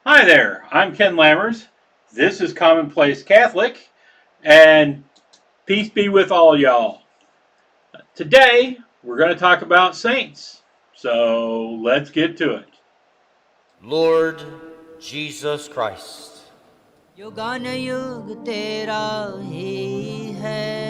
Hi there, I'm Ken Lammers. This is Commonplace Catholic, and peace be with all y'all. Today, we're going to talk about saints. So let's get to it. Lord Jesus Christ. युगान युग तेरा ही है.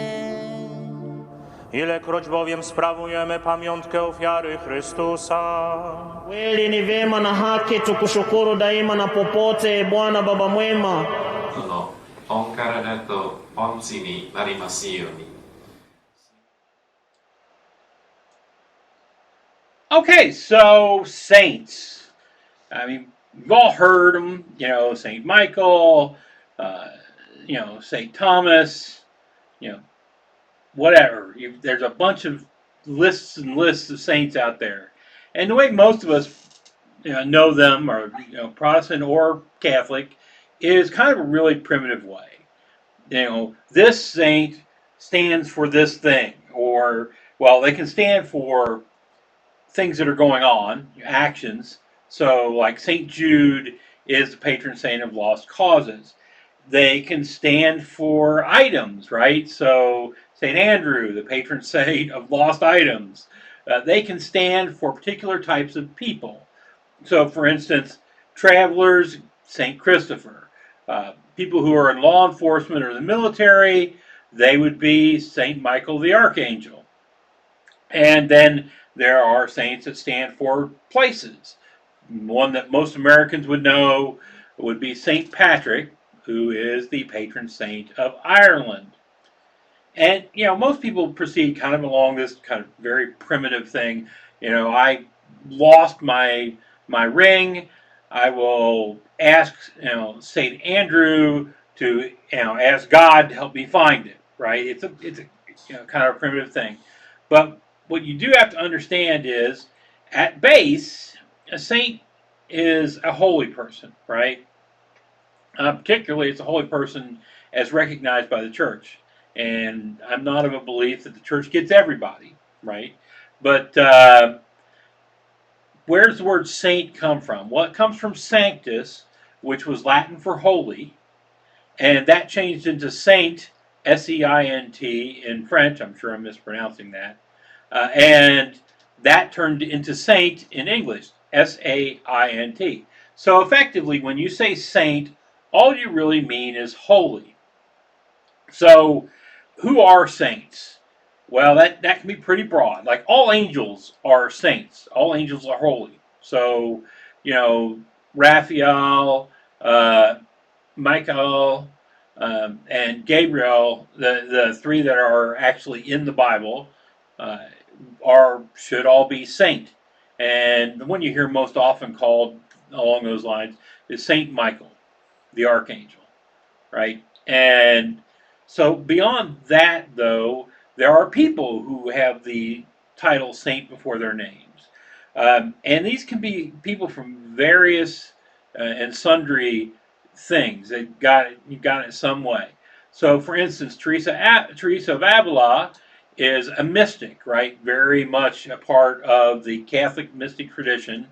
Ilekroć bowiem sprawujemy pamiątkę ofiary Chrystusa. Kweli ni vema na haki tukushukuru daima na popote, Bwana Baba mwema. 主の御体と御血になりますように。Okay, so saints. I mean, you've all heard them, St. Michael, St. Thomas, you know, whatever. There's a bunch of lists and lists of saints out there. And the way most of us know them, or Protestant or Catholic, is kind of a really primitive way. This saint stands for this thing, or well, they can stand for things that are going on, actions. So, like St. Jude is the patron saint of lost causes. They can stand for items, right? So, St. Andrew, the patron saint of lost items. They can stand for particular types of people. So, for instance, travelers, St. Christopher. People who are in law enforcement or the military, they would be St. Michael the Archangel. And then there are saints that stand for places. One that most Americans would know would be St. Patrick, who is the patron saint of Ireland. And, most people proceed kind of along this kind of very primitive thing. I lost my ring. I will ask, St. Andrew to, ask God to help me find it, right? It's a kind of a primitive thing. But what you do have to understand is, at base, a saint is a holy person, right? Particularly, it's a holy person as recognized by the church. And I'm not of a belief that the church gets everybody, right? But where does the word saint come from? Well, it comes from sanctus, which was Latin for holy, and that changed into saint, S-E-I-N-T, in French. I'm sure I'm mispronouncing that. And that turned into saint in English, S-A-I-N-T. So effectively, when you say saint, all you really mean is holy. So, who are saints? Well, that can be pretty broad. Like, all angels are saints. All angels are holy. So, Raphael, Michael, and Gabriel, the three that are actually in the Bible, should all be saint. And the one you hear most often called along those lines is Saint Michael, the Archangel, right? And so beyond that, though, there are people who have the title saint before their names. And these can be people from various and sundry things that got it some way. So, for instance, Teresa of Avila is a mystic, right? Very much a part of the Catholic mystic tradition,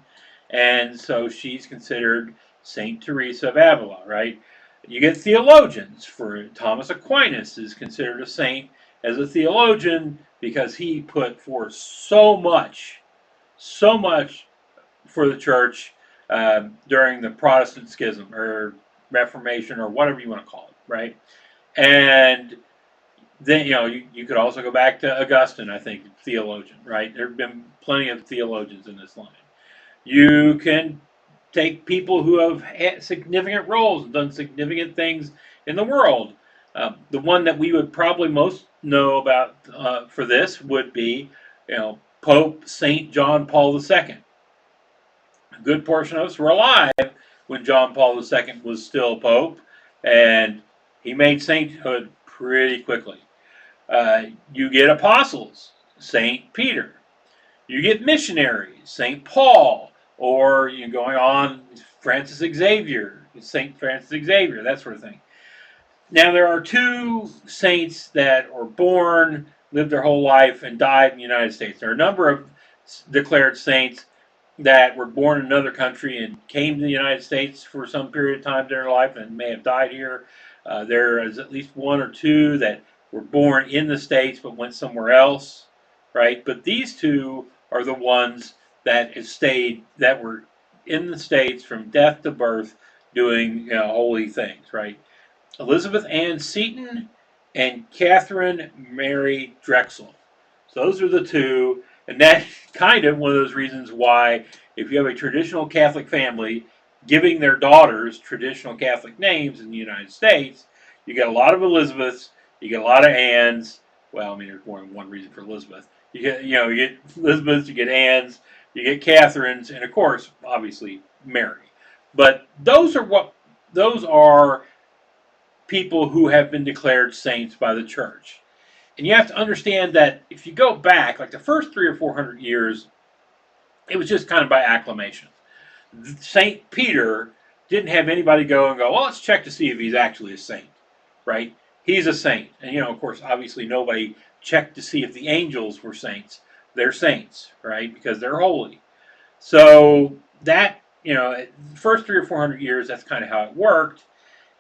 and so she's considered Saint Teresa of Avila, right? You get theologians. For Thomas Aquinas is considered a saint as a theologian because he put forth so much for the church during the Protestant schism or Reformation or whatever you want to call it, right? And then you could also go back to Augustine, I think, theologian, right? There have been plenty of theologians in this line. You can take people who have had significant roles and done significant things in the world. The one that we would probably most know about for this would be, Pope Saint John Paul II. A good portion of us were alive when John Paul II was still Pope, and he made sainthood pretty quickly. You get apostles, Saint Peter. You get missionaries, Saint Paul, or going on, Francis Xavier, Saint Francis Xavier, that sort of thing. Now, there are two saints that were born, lived their whole life, and died in the United States. There are a number of declared saints that were born in another country and came to the United States for some period of time in their life and may have died here. There is at least one or two that were born in the States but went somewhere else, right? But these two are the ones that that were in the States from death to birth doing holy things, right? Elizabeth Ann Seton and Catherine Mary Drexel. So those are the two, and that's kind of one of those reasons why, if you have a traditional Catholic family giving their daughters traditional Catholic names in the United States, you get a lot of Elizabeths, you get a lot of Anns. Well, I mean, there's more than one reason for Elizabeth. You get Elizabeths, you get Anns, you get Catherines, and of course, obviously, Mary. But those are people who have been declared saints by the church. And you have to understand that if you go back, like the first 300 or 400 years, it was just kind of by acclamation. St. Peter didn't have anybody go and go, well, let's check to see if he's actually a saint, right? He's a saint. And, of course, obviously nobody checked to see if the angels were saints. They're saints, right? Because they're holy. So that, the first 300 or 400 years, that's kind of how it worked.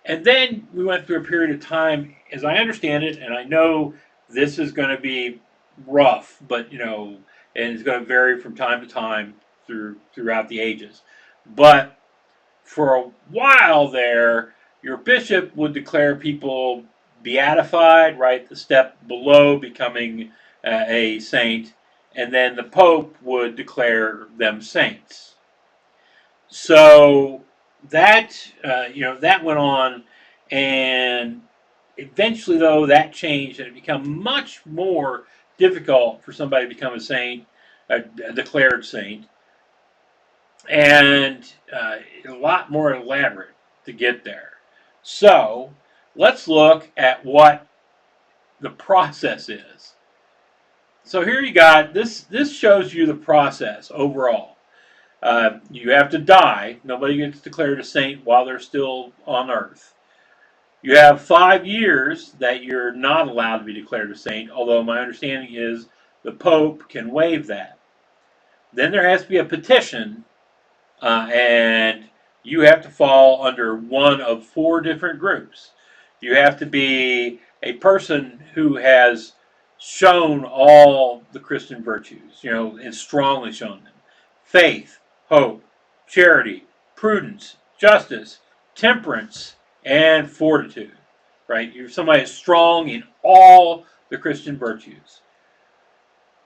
And then we went through a period of time, as I understand it, and I know this is going to be rough, but and it's going to vary from time to time throughout the ages. But for a while there, your bishop would declare people beatified, right, the step below becoming a saint, and then the Pope would declare them saints. So that that went on, and eventually, though, that changed, and it became much more difficult for somebody to become a saint, a declared saint, and a lot more elaborate to get there. So let's look at what the process is. So here you got this. This shows you the process overall. You have to die. Nobody gets declared a saint while they're still on earth. You have 5 years that you're not allowed to be declared a saint, although my understanding is the Pope can waive that. Then there has to be a petition, and you have to fall under one of 4 different groups. You have to be a person who has shown all the Christian virtues, and strongly shown them. Faith, hope, charity, prudence, justice, temperance, and fortitude. Right? You're somebody that's strong in all the Christian virtues.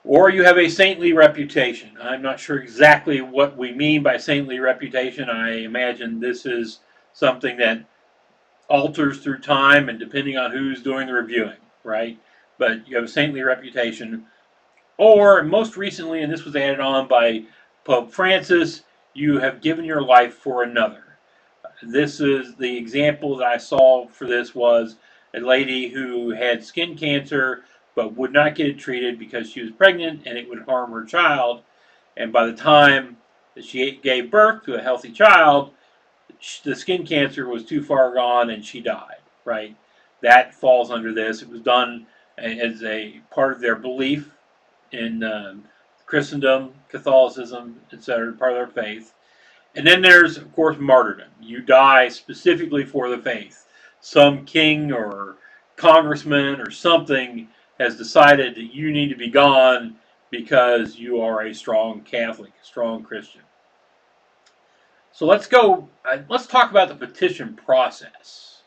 Or you have a saintly reputation. I'm not sure exactly what we mean by saintly reputation. I imagine this is something that alters through time and depending on who's doing the reviewing, right? But you have a saintly reputation. Or, most recently, and this was added on by Pope Francis, you have given your life for another. This is the example that I saw for this was a lady who had skin cancer but would not get it treated because she was pregnant and it would harm her child. And by the time that she gave birth to a healthy child, the skin cancer was too far gone and she died, right? That falls under this. It was done as a part of their belief in Christendom, Catholicism, etc., part of their faith. And then there's, of course, martyrdom. You die specifically for the faith. Some king or congressman or something has decided that you need to be gone because you are a strong Catholic, a strong Christian. So let's talk about the petition process.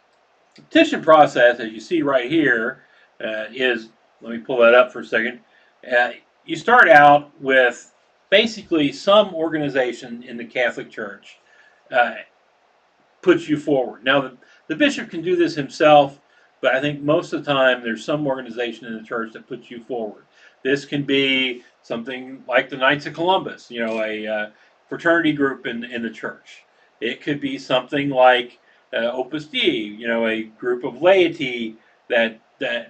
The petition process, as you see right here, is, let me pull that up for a second. You start out with basically some organization in the Catholic Church puts you forward. Now, the bishop can do this himself, but I think most of the time there's some organization in the church that puts you forward. This can be something like the Knights of Columbus, a fraternity group in the church. It could be something like Opus Dei, a group of laity that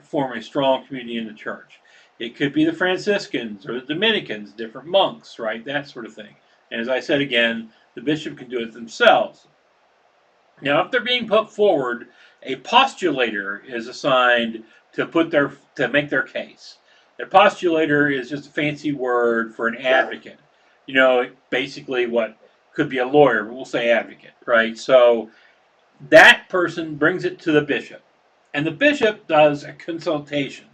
form a strong community in the church. It could be the Franciscans or the Dominicans, different monks, right? That sort of thing. And as I said again, the bishop can do it themselves. Now, if they're being put forward, a postulator is assigned to make their case. A postulator is just a fancy word for an advocate. basically what could be a lawyer, but we'll say advocate, right? So that person brings it to the bishop, and the bishop does a consultation.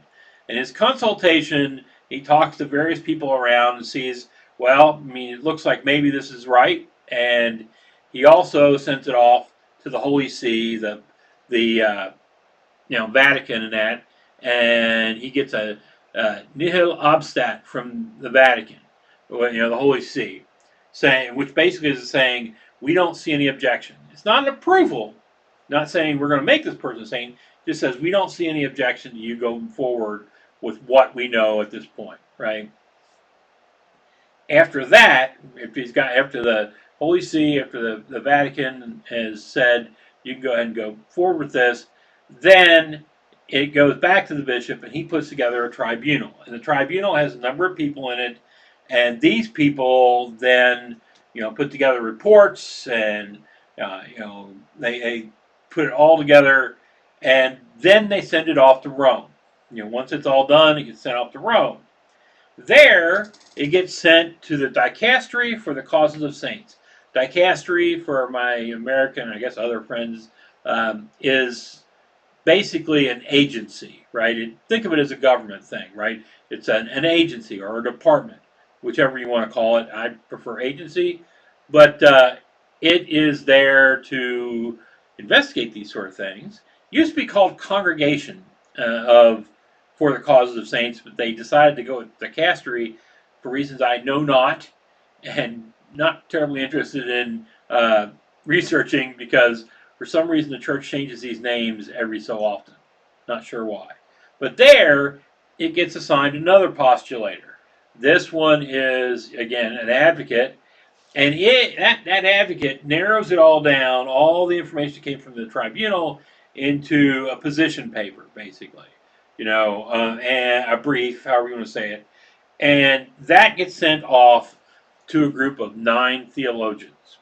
In his consultation, he talks to various people around and sees, well, I mean, it looks like maybe this is right, and he also sends it off to the Holy See, the Vatican, and he gets a nihil obstat from the Vatican, the Holy See, which basically is saying we don't see any objection. It's not an approval, not saying we're going to make this person a saint. It just says we don't see any objection to you going forward with what we know at this point, right? After that, after the Holy See, after the Vatican has said you can go ahead and go forward with this, then it goes back to the bishop, and he puts together a tribunal. And the tribunal has a number of people in it, and these people then, put together reports, and they put it all together, and then they send it off to Rome. Once it's all done, it gets sent off to Rome. There, it gets sent to the dicastery for the causes of saints. Dicastery, for my American, I guess other friends, is basically an agency, right? Think of it as a government thing, right? It's an agency or a department, whichever you want to call it. I prefer agency, but it is there to investigate these sort of things. It used to be called Congregation for the Causes of Saints, but they decided to go with dicastery for reasons I know not, and not terribly interested in researching, because for some reason the church changes these names every so often. Not sure why. But there, it gets assigned another postulator. This one is, again, an advocate, and that advocate narrows it all down, all the information that came from the tribunal, into a position paper, basically. And a brief, however you want to say it. And that gets sent off to a group of 9 theologians.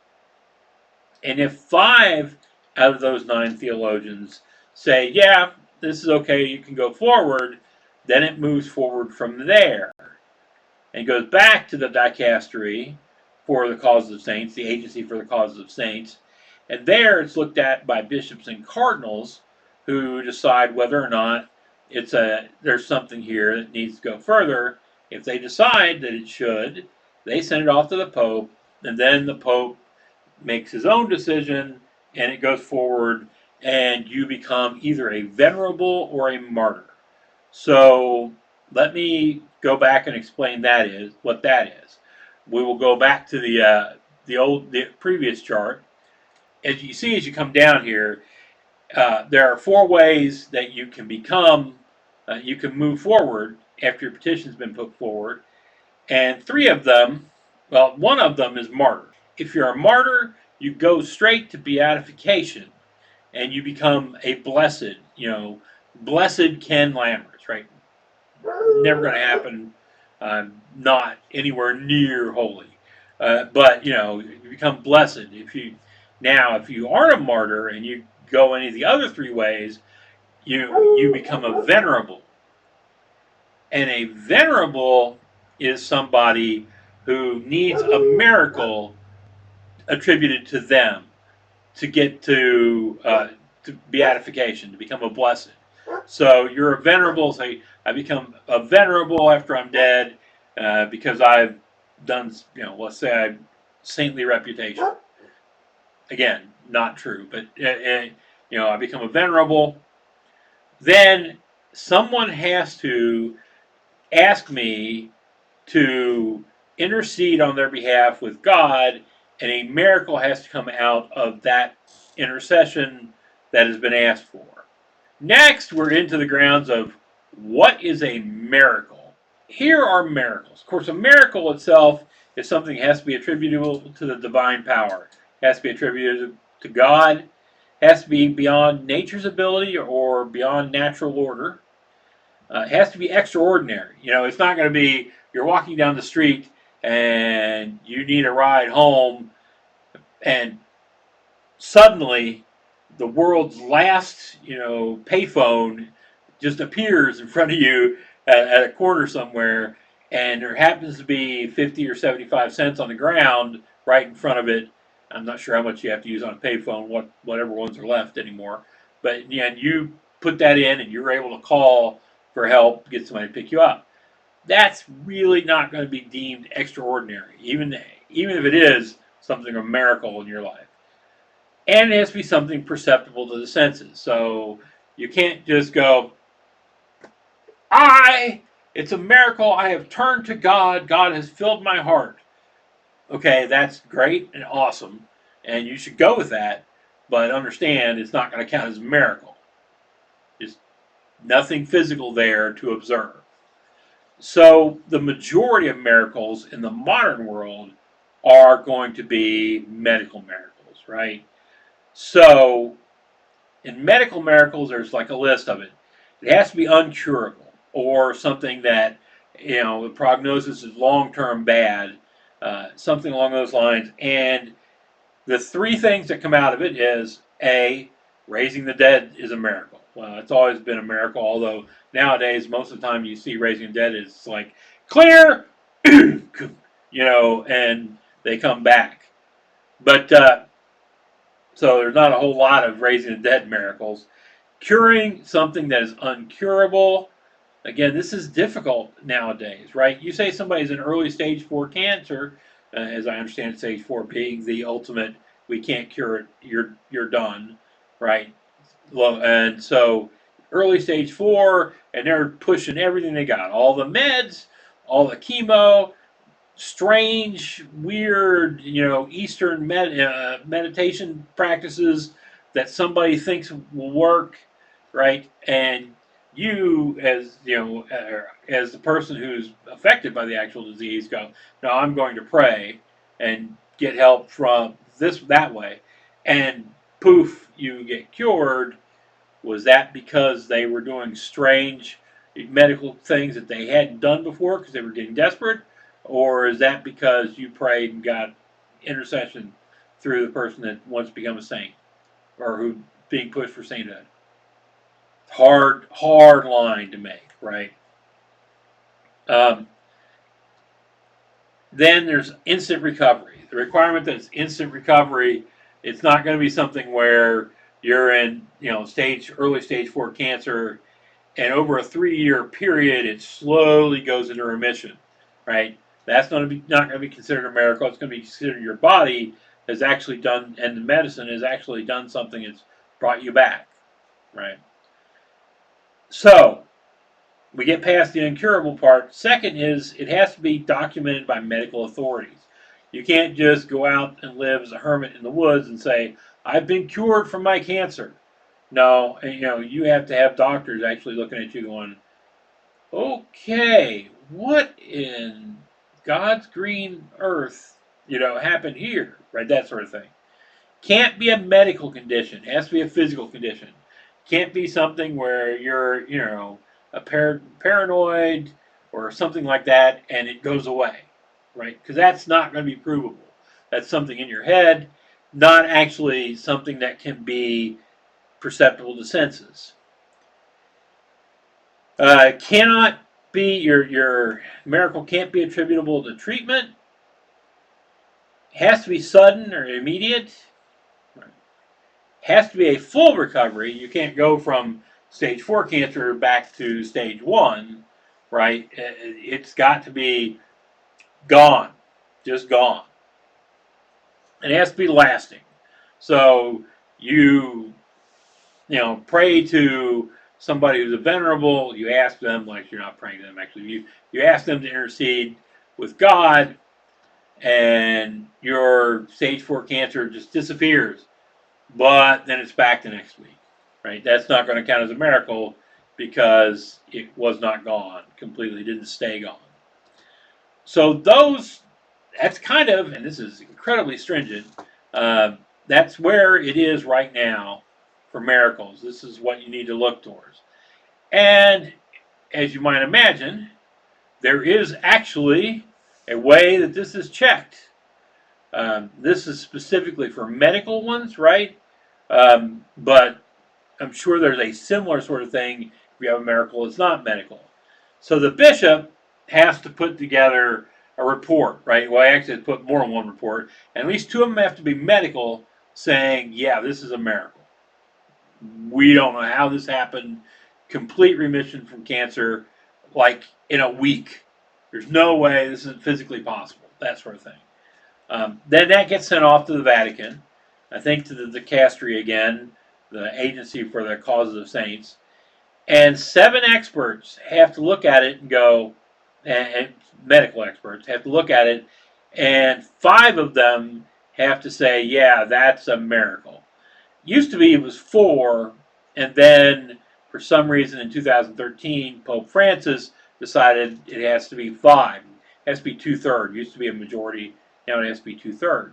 And if 5 out of those 9 theologians say, yeah, this is okay, you can go forward, then it moves forward from there and goes back to the dicastery for the causes of saints, the agency for the causes of saints, and there it's looked at by bishops and cardinals, who decide whether or not there's something here that needs to go further. If they decide that it should, they send it off to the Pope, and then the Pope makes his own decision, and it goes forward, and you become either a venerable or a martyr. So let me go back and explain what that is. We will go back to the previous chart. As you see, as you come down here, there are 4 ways that you can you can move forward after your petition's been put forward, and 3 of them, one of them is martyr. If you're a martyr, you go straight to beatification, and you become a blessed, blessed Ken Lammers, right? Never going to happen, not anywhere near holy, but you become blessed. If you aren't a martyr and you go any of the other 3 ways, you become a venerable. And a venerable is somebody who needs a miracle attributed to them to get to beatification, to become a blessed. So you're a venerable. Say, I become a venerable after I'm dead because I've done, let's say I have saintly reputation. Again, not true, but I become a venerable. Then someone has to ask me to intercede on their behalf with God, and a miracle has to come out of that intercession that has been asked for. Next, we're into the grounds of what is a miracle. Here are miracles. Of course, a miracle itself is something that has to be attributable to the divine power. It has to be attributed to God. It has to be beyond nature's ability or beyond natural order. It has to be extraordinary. It's not going to be you're walking down the street and you need a ride home, and suddenly the world's last, payphone just appears in front of you at a corner somewhere, and there happens to be 50 or 75 cents on the ground right in front of it. I'm not sure how much you have to use on a payphone, whatever ones are left anymore. But yeah, you put that in and you're able to call for help, get somebody to pick you up. That's really not going to be deemed extraordinary, even if it is something of a miracle in your life. And it has to be something perceptible to the senses. So you can't just go, it's a miracle. I have turned to God. God has filled my heart. Okay, that's great and awesome. And you should go with that. But understand, it's not going to count as a miracle. Just nothing physical there to observe. So the majority of miracles in the modern world are going to be medical miracles, right? So in medical miracles, there's like a list of it. It has to be uncurable or something that, the prognosis is long-term bad, something along those lines. And the three things that come out of it is, A, raising the dead is a miracle. Well, it's always been a miracle, although nowadays, most of the time you see raising the dead is like, clear, and they come back. But, so there's not a whole lot of raising the dead miracles. Curing something that is uncurable, again, this is difficult nowadays, right? You say somebody's in early stage 4 cancer, as I understand stage 4 being the ultimate, we can't cure it, you're done, right? And so early stage 4, and they're pushing everything they got, all the meds, all the chemo, strange, weird, Eastern meditation practices that somebody thinks will work, right? And you, as as the person who's affected by the actual disease, go, no, I'm going to pray and get help from that way, and poof, you get cured. Was that because they were doing strange medical things that they hadn't done before because they were getting desperate? Or is that because you prayed and got intercession through the person that once become a saint or who being pushed for sainthood? Hard line to make, right? Then there's instant recovery. The requirement that it's instant recovery, it's not going to be something where you're in, early stage 4 cancer, and over a 3-year period, it slowly goes into remission, right? That's not going to be considered a miracle. It's going to be considered your body has actually done, and the medicine has actually done something that's brought you back, right? So we get past the incurable part. Second is it has to be documented by medical authorities. You can't just go out and live as a hermit in the woods and say, I've been cured from my cancer. No, you have to have doctors actually looking at you going, okay, what in God's green earth, happened here, right? That sort of thing. Can't be a medical condition. It has to be a physical condition. Can't be something where you're, a paranoid or something like that and it goes away, right? Because that's not going to be provable. That's something in your head, not actually something that can be perceptible to senses. Cannot be your miracle can't be attributable to treatment. Has to be sudden or immediate. Has to be a full recovery. You can't go from stage 4 cancer back to stage 1, right? It's got to be gone, just gone. And it has to be lasting. So you pray to somebody who's a venerable, you ask them, like you're not praying to them actually, you ask them to intercede with God, and your stage 4 cancer just disappears. But then it's back the next week, right? That's not going to count as a miracle because it was not gone completely, didn't stay gone. So that's kind of, and this is incredibly stringent, that's where it is right now for miracles. This is what you need to look towards. And as you might imagine, there is actually a way that this is checked. This is specifically for medical ones, right? But I'm sure there's a similar sort of thing if you have a miracle it's not medical. So the bishop has to put together a report, right? Well, actually, it's put more than one report, and at least two of them have to be medical, saying, yeah, this is a miracle. We don't know how this happened. Complete remission from cancer, like in a week. There's no way this is physically possible. That sort of thing. Then that gets sent off to the Vatican, I think to the dicastery again, the agency for the causes of saints, and 7 experts have to look at it and go, and medical experts have to look at it, and 5 of them have to say, yeah, that's a miracle. Used to be it was 4, and then for some reason in 2013, Pope Francis decided it has to be 5. It has to be 2/3. Used to be a majority, now it has to be 2/3.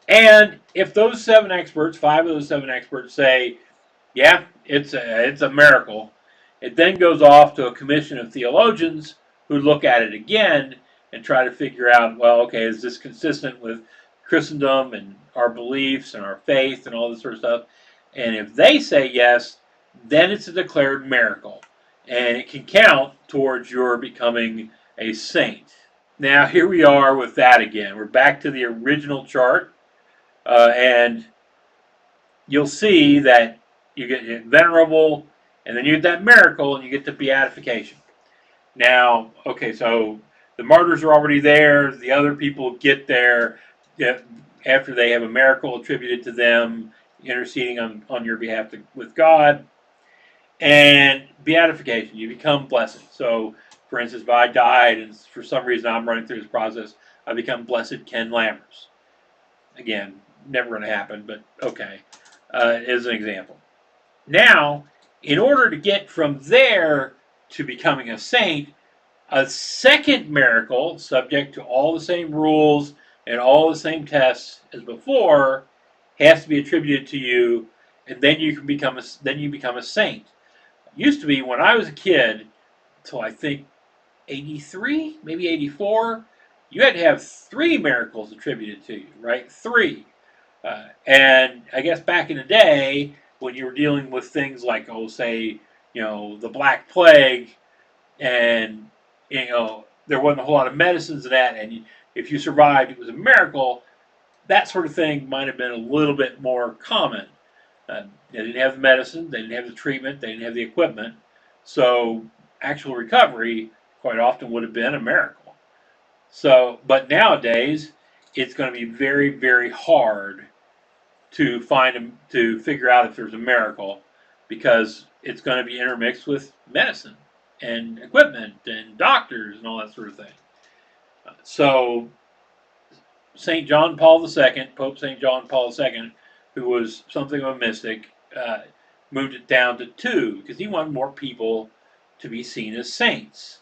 And if those 7 experts, 5 of those 7 experts say, yeah, it's a miracle, it then goes off to a commission of theologians who look at it again and try to figure out, well, okay, is this consistent with Christendom and our beliefs and our faith and all this sort of stuff? And if they say yes, then it's a declared miracle. And it can count towards your becoming a saint. Now, here we are with that again. We're back to the original chart. And you'll see that you get venerable, and then you get that miracle, and you get the beatification. Now, okay, so the martyrs are already there. The other people get there after they have a miracle attributed to them, interceding on your behalf with God. And beatification, you become blessed. So, for instance, if I died and for some reason I'm running through this process, I become blessed Ken Lammers. Again, never going to happen, but okay, as an example. Now, in order to get from there to becoming a saint, a second miracle, subject to all the same rules and all the same tests as before, has to be attributed to you, and then you become a saint. It used to be when I was a kid, till I think 83, maybe 84, you had to have 3 miracles attributed to you, right? 3. And I guess back in the day, when you were dealing with things like, say, the Black Plague, and, there wasn't a whole lot of medicines in that, and if you survived, it was a miracle, that sort of thing might have been a little bit more common. They didn't have the medicine, they didn't have the treatment, they didn't have the equipment, so actual recovery quite often would have been a miracle. So, but nowadays, it's going to be very, very hard to figure out if there's a miracle, because it's going to be intermixed with medicine and equipment and doctors and all that sort of thing. So, St. John Paul II, Pope St. John Paul II, who was something of a mystic, moved it down to 2 because he wanted more people to be seen as saints.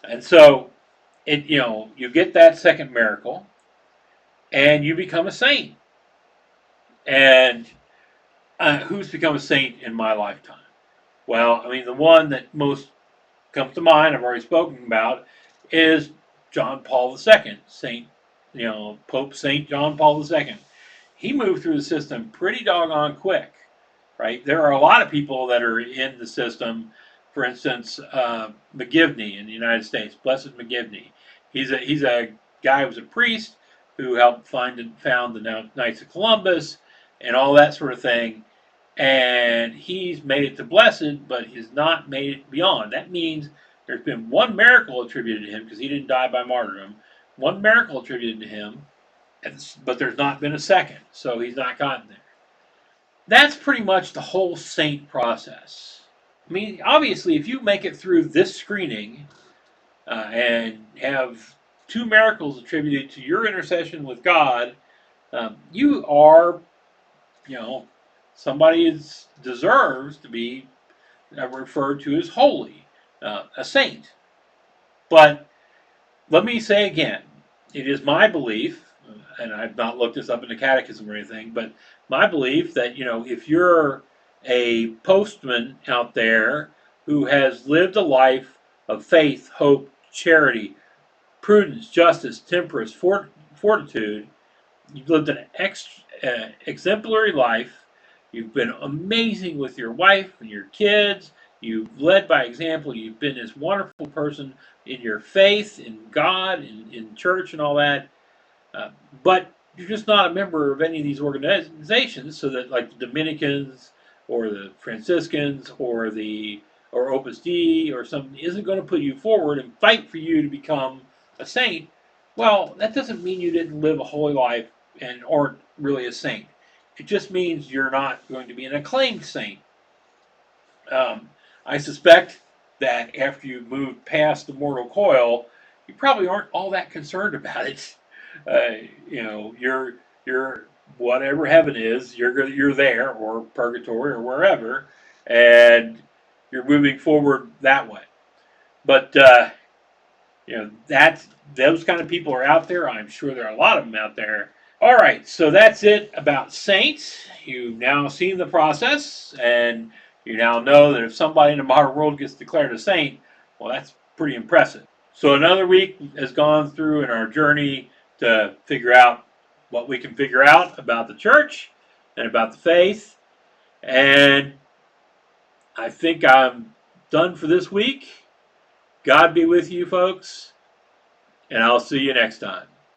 And so, you get that second miracle, and you become a saint. And who's become a saint in my lifetime? Well, I mean, the one that most comes to mind, I've already spoken about, is John Paul II, Pope St. John Paul II. He moved through the system pretty doggone quick, right? There are a lot of people that are in the system. For instance, McGivney in the United States, Blessed McGivney. He's a guy who was a priest who helped found the Knights of Columbus and all that sort of thing. And he's made it to blessed, but he's not made it beyond. That means there's been 1 miracle attributed to him, because he didn't die by martyrdom. 1 miracle attributed to him, but there's not been a second, so he's not gotten there. That's pretty much the whole saint process. I mean, obviously, if you make it through this screening and have 2 miracles attributed to your intercession with God, you are, somebody deserves to be referred to as holy, a saint. But let me say again, it is my belief, and I've not looked this up in the catechism or anything, but my belief that, if you're a postman out there who has lived a life of faith, hope, charity, prudence, justice, temperance, fortitude, you've lived an exemplary life, you've been amazing with your wife and your kids, You've led by example. You've been this wonderful person in your faith, in God, in church, and all that. But you're just not a member of any of these organizations, so that like the Dominicans or the Franciscans or Opus Dei or something isn't going to put you forward and fight for you to become a saint. Well, that doesn't mean you didn't live a holy life and aren't really a saint. It just means you're not going to be an acclaimed saint. I suspect that after you move past the mortal coil, you probably aren't all that concerned about it. You're whatever heaven is, you're there, or purgatory, or wherever, and you're moving forward that way. But those kind of people are out there. I'm sure there are a lot of them out there. All right, so that's it about saints. You've now seen the process, and you now know that if somebody in the modern world gets declared a saint, well, that's pretty impressive. So another week has gone through in our journey to figure out what we can figure out about the church and about the faith. And I think I'm done for this week. God be with you, folks, and I'll see you next time.